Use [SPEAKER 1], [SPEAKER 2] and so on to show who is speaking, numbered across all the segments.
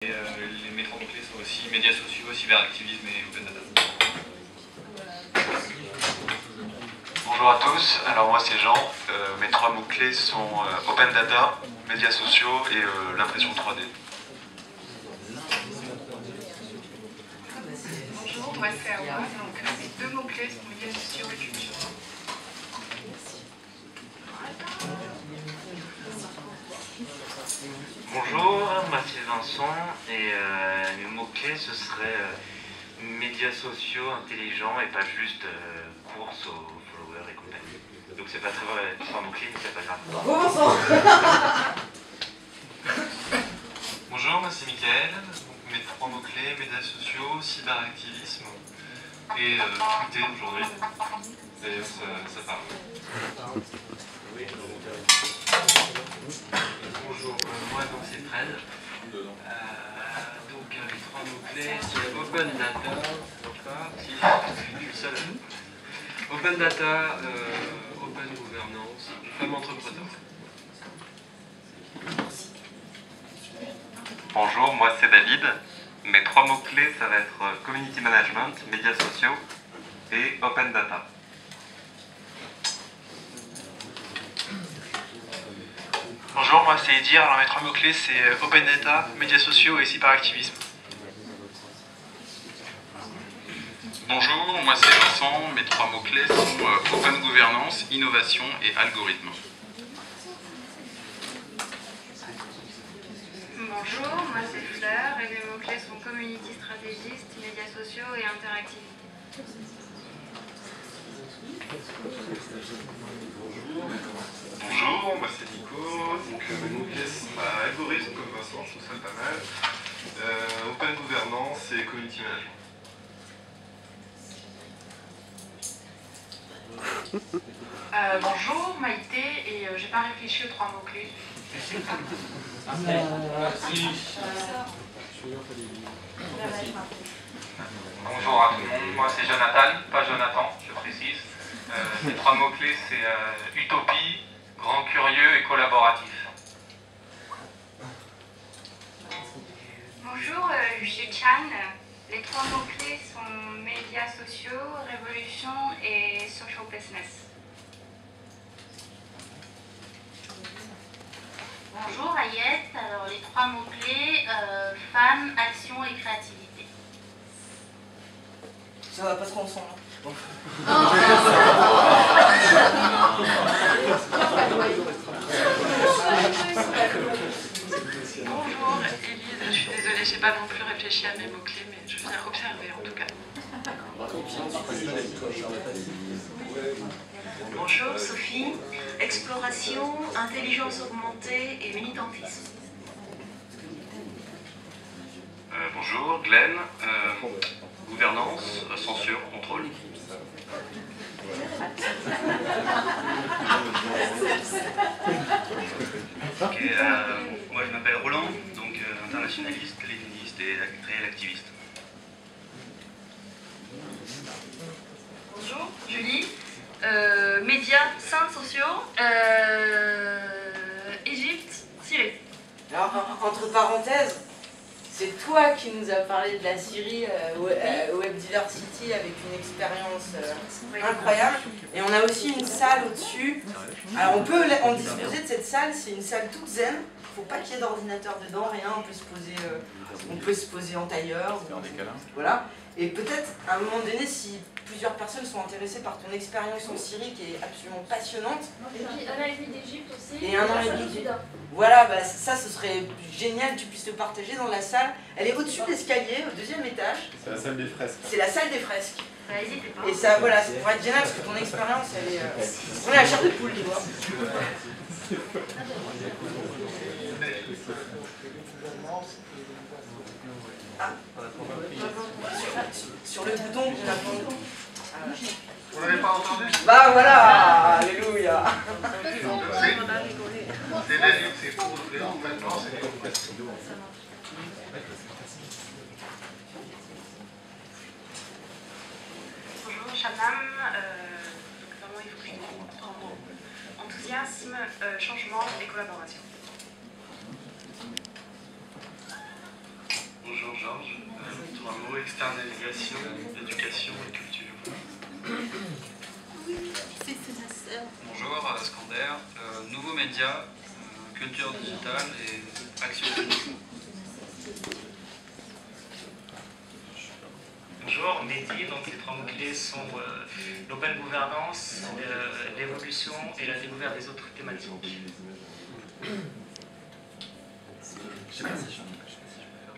[SPEAKER 1] Mes trois mots-clés sont aussi médias sociaux, cyberactivisme et open data.
[SPEAKER 2] Bonjour à tous, alors moi c'est Jean, mes trois mots-clés sont open data, médias sociaux et l'impression 3D.
[SPEAKER 3] Bonjour, moi c'est Awa, donc mes deux mots-clés sont médias sociaux et culture.
[SPEAKER 4] Bonjour, moi c'est Vincent et mes mots-clés ce serait médias sociaux intelligents et pas juste course aux followers et compagnie. Donc c'est pas très vrai, trois mots-clés mais c'est pas grave.
[SPEAKER 5] Bravo Vincent.
[SPEAKER 1] Bonjour, moi c'est Mickaël, donc mes trois mots-clés, médias sociaux, cyberactivisme et tweeter aujourd'hui. D'ailleurs ça parle.
[SPEAKER 4] Bonjour, moi donc c'est Fred. Donc les trois mots-clés c'est open data, si je suis seul. Open data, open gouvernance, femme entrepreneur.
[SPEAKER 2] Bonjour, moi c'est David, mes trois mots-clés ça va être community management, médias sociaux et open data.
[SPEAKER 6] Bonjour, moi c'est Edir, alors mes trois mots-clés c'est open data, médias sociaux et cyberactivisme.
[SPEAKER 7] Bonjour, moi c'est Vincent, mes trois mots-clés sont open gouvernance, innovation et algorithme.
[SPEAKER 3] Bonjour, moi c'est Fleur et mes mots-clés sont community stratégiste, médias sociaux et interactivité.
[SPEAKER 8] Bonjour, moi c'est Nico, donc mes mots-clés sont algorithme comme Vincent, je trouve ça pas mal, open gouvernance et community management.
[SPEAKER 3] Bonjour, Maïté, et j'ai pas réfléchi aux trois mots-clés.
[SPEAKER 9] Bonjour à tout le monde, moi c'est Jonathan, pas Jonathan, je précise. Mes trois mots-clés c'est utopie, grand curieux et collaboratif.
[SPEAKER 3] Bonjour, je suis Chan. Les trois mots-clés sont médias sociaux, révolution et social business. Bonjour Ayette, alors les trois mots-clés, femmes, action et créativité.
[SPEAKER 5] Ça va pas trop ensemble. Bon.
[SPEAKER 10] Bonjour, Élise, je suis désolée, j'ai pas non plus réfléchi à mes mots-clés, mais je viens observer en tout cas.
[SPEAKER 11] Bonjour Sophie, exploration, intelligence augmentée et militantisme.
[SPEAKER 2] Bonjour, Glenn, gouvernance, censure, contrôle.
[SPEAKER 1] Ok, moi je m'appelle Roland, donc internationaliste, léniniste et réel activiste.
[SPEAKER 3] Bonjour, Julie. Médias, saints sociaux, Égypte, Syrie.
[SPEAKER 5] Alors, entre parenthèses, c'est toi qui nous as parlé de la Syrie Web Diversity avec une expérience incroyable. Et on a aussi une salle au-dessus. Alors on peut en disposer de cette salle, c'est une salle toute zen. Il ne faut pas qu'il y ait d'ordinateur dedans, rien, on peut se poser en tailleur. Voilà. Et peut-être à un moment donné, si plusieurs personnes sont intéressées par ton expérience en Syrie qui est absolument passionnante.
[SPEAKER 12] Et puis un an et demi d'Égypte aussi.
[SPEAKER 5] Et un an et demi d'Égypte. Voilà, bah, ça ce serait génial que tu puisses te partager dans la salle. Elle est au-dessus de l'escalier, au deuxième étage.
[SPEAKER 8] C'est la salle des fresques.
[SPEAKER 5] C'est la salle des fresques.
[SPEAKER 3] Bah, n'hésitez pas.
[SPEAKER 5] Et ça, voilà, ça pourrait être génial parce que ton expérience, elle est... On est à la chair de poule, tu vois. Ah. Sur le bouton qu'on attend.
[SPEAKER 8] Vous l'avez pas entendu?
[SPEAKER 5] Bah voilà, alléluia.
[SPEAKER 8] C'est David, c'est pour ouvrir. Maintenant, c'est pour
[SPEAKER 3] Bonjour, Shabnam. Vraiment, il faut que je trouve en mots. Enthousiasme, changement et collaboration.
[SPEAKER 13] large. Trois mots, externalisation, éducation et culture.
[SPEAKER 7] Bonjour, Scander. Nouveaux médias, culture digitale et action publique.
[SPEAKER 14] Bonjour, Mehdi. Donc les trois mots-clés sont l'open gouvernance, l'évolution et la découverte des autres thématiques.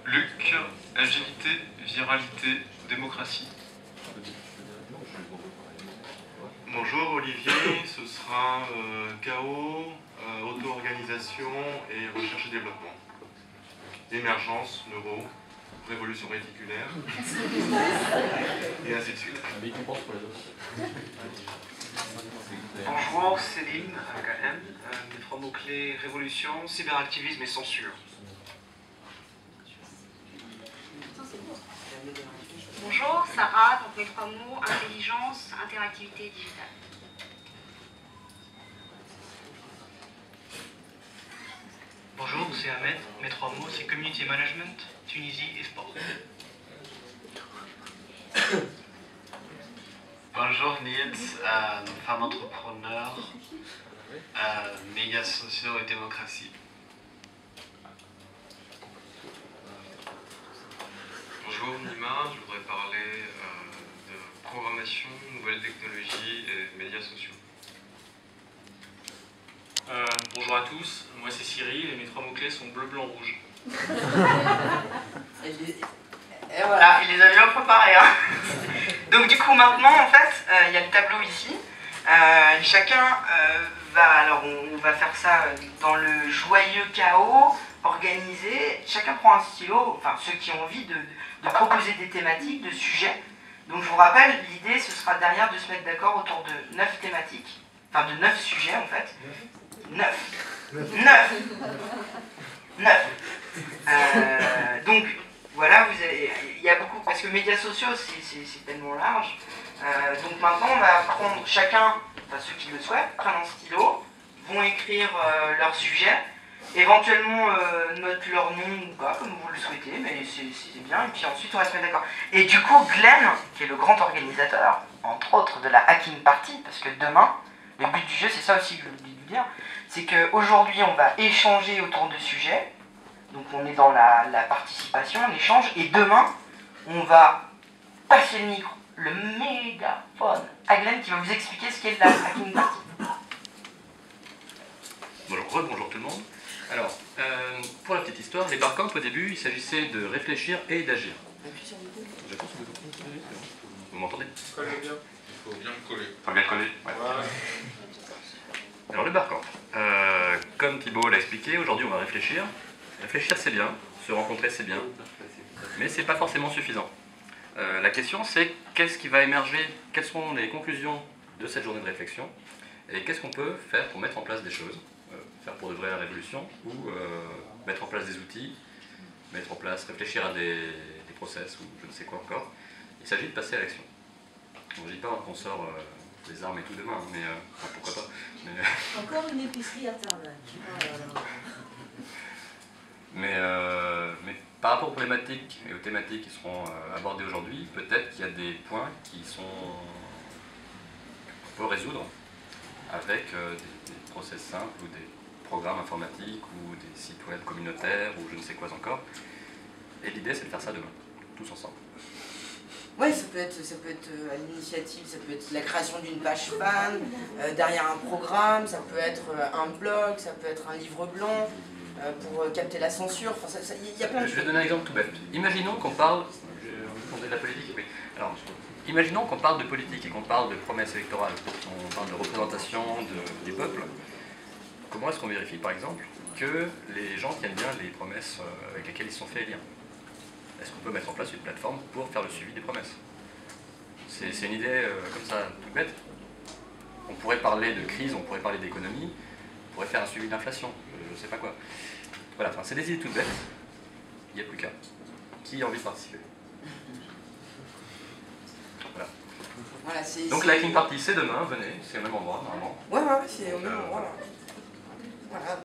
[SPEAKER 8] Luc, agilité, viralité, démocratie. Bonjour Olivier, ce sera chaos, auto-organisation et recherche et développement. Émergence, neuro, révolution réticulaire, et ainsi de suite.
[SPEAKER 15] Bonjour, Céline, avec un M. Les trois mots-clés, révolution, cyberactivisme et censure.
[SPEAKER 16] Bonjour, Sarah, donc mes trois mots, intelligence, interactivité et digitale.
[SPEAKER 14] Bonjour, c'est Ahmed. Mes trois mots, c'est community management, Tunisie et sport.
[SPEAKER 17] Bonjour Nils, femme entrepreneur, médias sociaux et démocratie.
[SPEAKER 1] Bonjour Nima, je voudrais parler de programmation, nouvelles technologies et médias sociaux.
[SPEAKER 13] Bonjour à tous, moi c'est Cyril et mes trois mots-clés sont bleu, blanc, rouge.
[SPEAKER 5] Et voilà, il les a bien préparés. Hein. Donc du coup maintenant en fait, il y a le tableau ici. Chacun va, alors on va faire ça dans le joyeux chaos, organisé. Chacun prend un stylo, enfin ceux qui ont envie de proposer des thématiques, de sujets. Donc je vous rappelle, l'idée ce sera derrière de se mettre d'accord autour de 9 thématiques, enfin de 9 sujets en fait. 9. Donc voilà, il y a beaucoup, parce que médias sociaux c'est tellement large. Donc maintenant on va prendre chacun, enfin ceux qui le souhaitent, prennent un stylo, vont écrire leur sujet, éventuellement notent leur nom ou pas, comme vous le souhaitez, mais c'est bien, et puis ensuite on va se mettre d'accord. Et du coup Glenn, qui est le grand organisateur, entre autres de la Hacking Party, parce que demain, le but du jeu, c'est ça aussi que je voulais vous dire, c'est qu'aujourd'hui on va échanger autour de sujets, donc on est dans la participation, l'échange, et demain on va passer le micro, le mégaphone, à Glenn qui va vous expliquer ce qu'est la Hacking Party.
[SPEAKER 18] Bonjour tout le monde. Alors, pour la petite histoire, les barcamps au début, il s'agissait de réfléchir et d'agir. Vous m'entendez?
[SPEAKER 8] Collez bien. Il faut bien le coller.
[SPEAKER 18] Faut bien le coller, ouais. Alors le barcamp, comme Thibaut l'a expliqué, aujourd'hui on va réfléchir. Réfléchir c'est bien, se rencontrer c'est bien, mais c'est pas forcément suffisant. La question c'est qu'est-ce qui va émerger, quelles sont les conclusions de cette journée de réflexion, et qu'est-ce qu'on peut faire pour mettre en place des choses, faire pour de vraies révolutions, ou mettre en place des outils, réfléchir à des process, ou je ne sais quoi encore. Il s'agit de passer à l'action. Je ne dis pas qu'on sort des armes et tout demain, mais enfin, pourquoi pas. Mais,
[SPEAKER 11] Encore une épicerie à Tarbes.
[SPEAKER 18] mais par rapport aux problématiques et aux thématiques qui seront abordées aujourd'hui, peut-être qu'il y a des points qu'on peut résoudre avec des process simples ou des programmes informatiques ou des sites web communautaires ou je ne sais quoi encore. Et l'idée c'est de faire ça demain, tous ensemble.
[SPEAKER 5] Oui, ça peut être à l'initiative, ça peut être la création d'une page fan, derrière un programme, ça peut être un blog, ça peut être un livre blanc pour capter la censure, enfin, il y a plein de choses.
[SPEAKER 18] Je vais donner un exemple tout bête. Imaginons qu'on parle, de la politique, oui. Alors, imaginons qu'on parle de politique et qu'on parle de promesses électorales, qu'on parle de représentation des peuples. Comment est-ce qu'on vérifie, par exemple, que les gens tiennent bien les promesses avec lesquelles ils se sont fait élire? Est-ce qu'on peut mettre en place une plateforme pour faire le suivi des promesses? C'est une idée comme ça, toute bête. On pourrait parler de crise, on pourrait parler d'économie, on pourrait faire un suivi d'inflation, je ne sais pas quoi. Voilà, enfin, c'est des idées toutes bêtes. Il n'y a plus qu'à. Qui a envie de participer? Voilà.
[SPEAKER 5] Voilà,
[SPEAKER 18] donc la Hacking Party, c'est demain, venez, c'est au même endroit, normalement.
[SPEAKER 5] Ouais, c'est au même endroit là. Voilà.